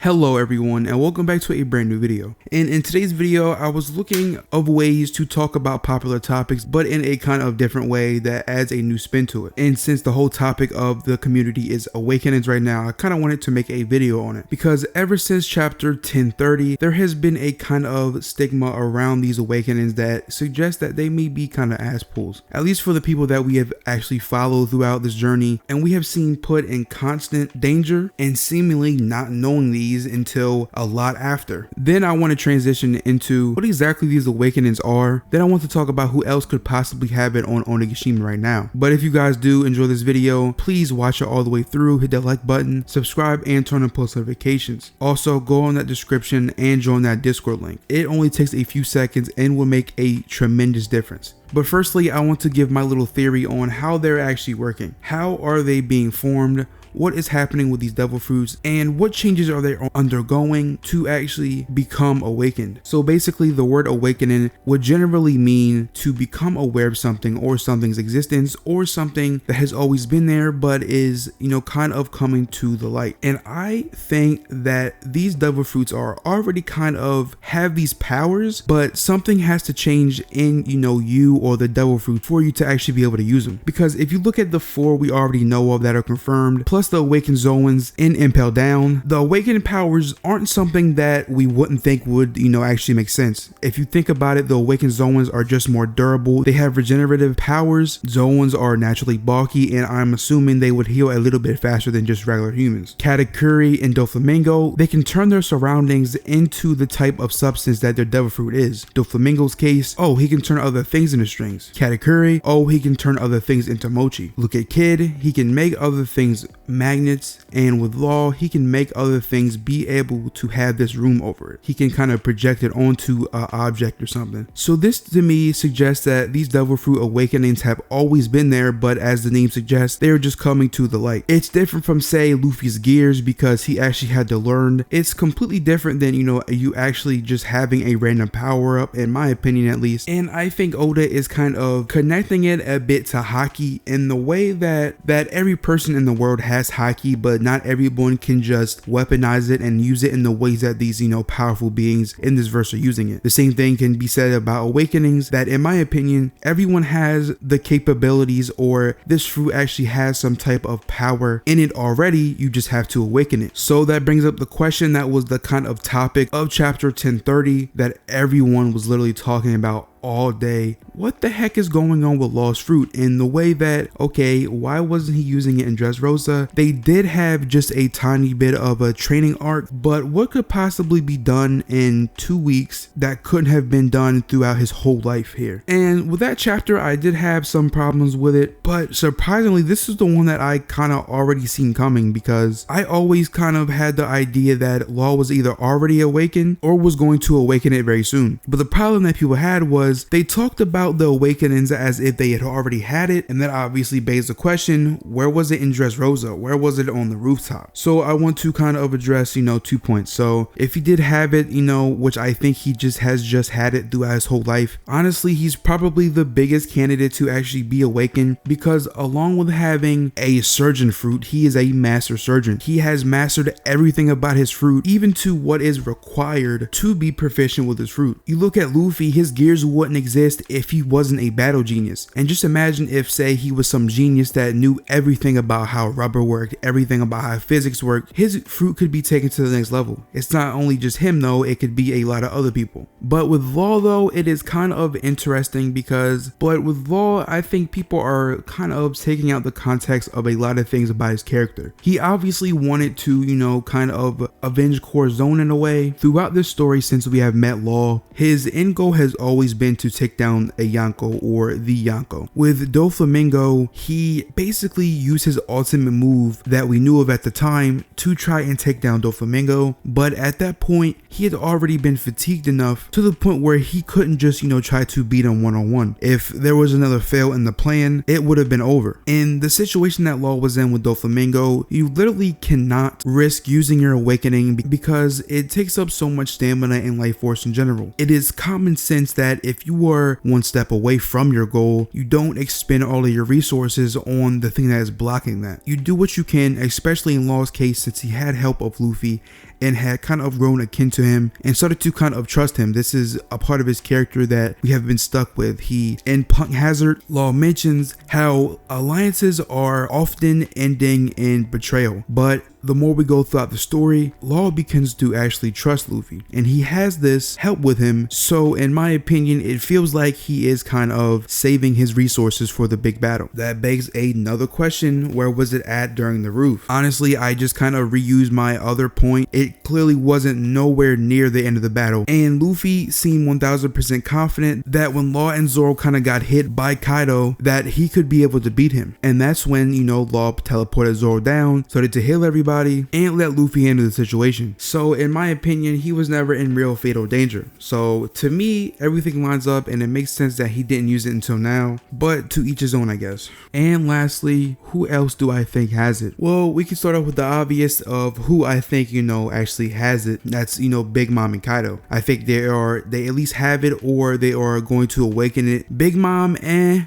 Hello everyone and welcome back to a brand new video. And in today's video I was looking of ways to talk about popular topics but in a kind of different way that adds a new spin to it. And since the whole topic of the community is awakenings right now, I kind of wanted to make a video on it because ever since chapter 1030 there has been a kind of stigma around these awakenings that suggests that they may be kind of asspools, at least for the people that we have actually followed throughout this journey and we have seen put in constant danger and seemingly not knowing these until a lot after. Then I want to transition into what exactly these awakenings are. Then I want to talk about who else could possibly have it on Onigashima right now. But if you guys do enjoy this video, please watch it all the way through, hit that like button, subscribe, and turn on post notifications. Also go on that description and join that Discord link. It only takes a few seconds and will make a tremendous difference. But firstly, I want to give my little theory on how they're actually working. How are they being formed? What is happening with these devil fruits and what changes are they undergoing to actually become awakened? So basically the word awakening would generally mean to become aware of something or something's existence or something that has always been there but is, kind of coming to the light. And I think that these devil fruits are already kind of have these powers, but something has to change in, you or the devil fruit for you to actually be able to use them. Because if you look at the four we already know of that are confirmed, plus the awakened Zoans in Impel Down, the awakened powers aren't something that we wouldn't think would, actually make sense. If you think about it, the awakened Zoans are just more durable. They have regenerative powers. Zoans are naturally bulky, and I'm assuming they would heal a little bit faster than just regular humans. Katakuri and Doflamingo, they can turn their surroundings into the type of substance that their devil fruit is. Doflamingo's case, he can turn other things into strings. Katakuri, he can turn other things into mochi. Look at Kid, he can make other things magnets, and with Law he can make other things be able to have this room over it. He can kind of project it onto an object or something. So this to me suggests that these devil fruit awakenings have always been there, but as the name suggests, they are just coming to the light. It's different from say Luffy's gears because he actually had to learn. It's completely different than you actually just having a random power up, in my opinion at least. And I think Oda is kind of connecting it a bit to haki in the way that every person in the world has haki, but not everyone can just weaponize it and use it in the ways that these powerful beings in this verse are using it. The same thing can be said about awakenings, that in my opinion everyone has the capabilities, or this fruit actually has some type of power in it already, you just have to awaken it. So that brings up the question that was the kind of topic of chapter 1030 that everyone was literally talking about all day. What the heck is going on with Lost Fruit? In the way that, why wasn't he using it in Dressrosa? They did have just a tiny bit of a training arc, but what could possibly be done in 2 weeks that couldn't have been done throughout his whole life here? And with that chapter, I did have some problems with it, but surprisingly, this is the one that I kind of already seen coming, because I always kind of had the idea that Law was either already awakened or was going to awaken it very soon. But the problem that people had was they talked about the awakenings as if they had already had it, and that obviously begs the question, where was it in Dressrosa? Where was it on the rooftop? So I want to kind of address 2 points. So if he did have it, which I think he just had it throughout his whole life, honestly he's probably the biggest candidate to actually be awakened, because along with having a surgeon fruit, he is a master surgeon. He has mastered everything about his fruit, even to what is required to be proficient with his fruit. You look at Luffy, his gears wouldn't exist if he wasn't a battle genius. And just imagine if say he was some genius that knew everything about how rubber worked, everything about how physics worked, his fruit could be taken to the next level. It's not only just him though, it could be a lot of other people. But with Law though, it is kind of interesting because with Law, I think people are kind of taking out the context of a lot of things about his character. He obviously wanted to, kind of avenge Core Zone in a way. Throughout this story, since we have met Law, his end goal has always been to take down a Yonko or the Yonko. With Doflamingo, he basically used his ultimate move that we knew of at the time to try and take down Doflamingo, but at that point he had already been fatigued enough to the point where he couldn't just try to beat him one-on-one. If there was another fail in the plan, it would have been over. In the situation that Law was in with Doflamingo, you literally cannot risk using your awakening because it takes up so much stamina and life force in general. It is common sense that if you are one step away from your goal, you don't expend all of your resources on the thing that is blocking that. You do what you can, especially in Law's case, since he had help of Luffy and had kind of grown akin to him and started to kind of trust him. This is a part of his character that we have been stuck with. He, in Punk Hazard, Law mentions how alliances are often ending in betrayal, but the more we go throughout the story, Law begins to actually trust Luffy, and he has this help with him. So in my opinion, it feels like he is kind of saving his resources for the big battle. That begs another question: where was it at during the roof? Honestly, I just kind of reused my other point. It clearly wasn't nowhere near the end of the battle, and Luffy seemed 1000% confident that when Law and Zoro kind of got hit by Kaido, that he could be able to beat him. And that's when, you know, Law teleported Zoro down, started to heal everybody, and let Luffy handle the situation. So in my opinion, he was never in real fatal danger. So to me, everything lines up, and it makes sense that he didn't use it until now, but to each his own, I guess. And lastly, who else do I think has it? Well, we can start off with the obvious of who I think, you know, actually has it. That's, you know, Big Mom and Kaido. I think they at least have it, or they are going to awaken it. Big Mom,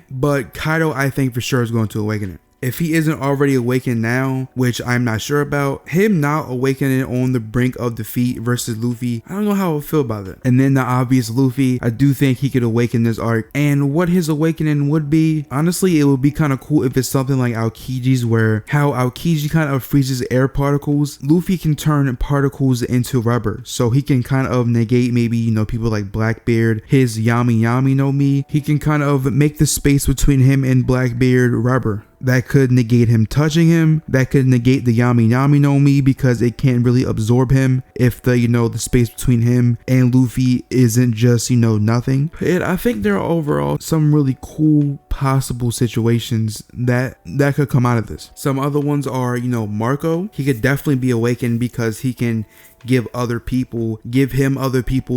but Kaido, I think for sure is going to awaken it. If he isn't already awakened now, which I'm not sure about, him not awakening on the brink of defeat versus Luffy, I don't know how I feel about it. And then the obvious Luffy, I do think he could awaken this arc. And what his awakening would be, honestly, it would be kind of cool if it's something like Aokiji's, where how Aokiji kind of freezes air particles, Luffy can turn particles into rubber. So he can kind of negate maybe, you know, people like Blackbeard, his Yami Yami no Mi. He can kind of make the space between him and Blackbeard rubber. That could negate him touching him. That could negate the Yami Yami no Mi, because it can't really absorb him if the, you know, the space between him and Luffy isn't just, you know, nothing. And I think there are overall some really cool possible situations that could come out of this. Some other ones are, you know, Marco. He could definitely be awakened because he can give him other people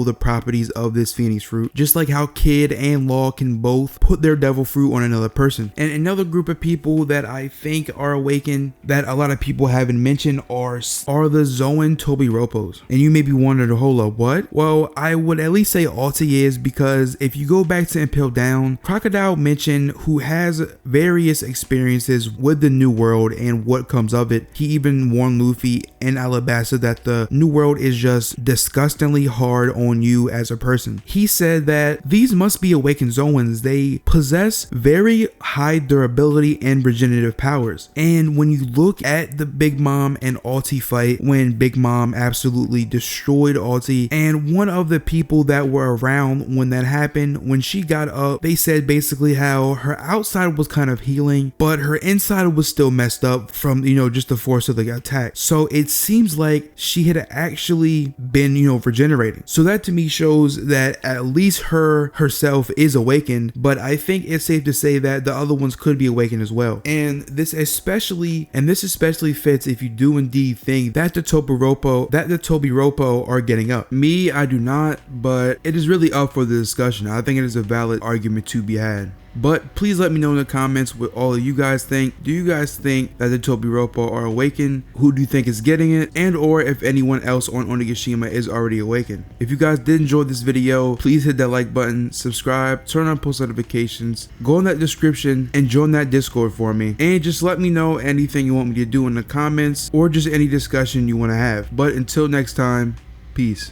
the properties of this phoenix fruit, just like how Kid and Law can both put their devil fruit on another person. And another group of people that I think are awakened that a lot of people haven't mentioned are the Zoan Tobiropos. And you may be wondering, hold up, what? Well, I would at least say Alti is, because if you go back to Impel Down, Crocodile mentioned who has various experiences with the New World and what comes of it. He even warned Luffy and Alabasta that the New World is just disgustingly hard on you as a person. He said that these must be awakened Zoans. They possess very high durability and regenerative powers. And when you look at the Big Mom and Alti fight, when Big Mom absolutely destroyed Alti, and one of the people that were around when that happened, when she got up, they said basically how her outside was kind of healing, but her inside was still messed up from, you know, just the force of the attack. So it seems like she had actually been, you know, regenerating. So that to me shows that at least herself is awakened, but I think it's safe to say that the other ones could be awakened as well. And this especially fits if you do indeed think that the Tobiropo are getting up. Me, I do not, but it is really up for the discussion. I think it is a valid argument to be had. But please let me know in the comments what all of you guys think. Do you guys think that the Tobiropo are awakened? Who do you think is getting it? And or if anyone else on Onigashima is already awakened? If you guys did enjoy this video, please hit that like button, subscribe, turn on post notifications, go in that description and join that Discord for me. And just let me know anything you want me to do in the comments, or just any discussion you want to have. But until next time, peace.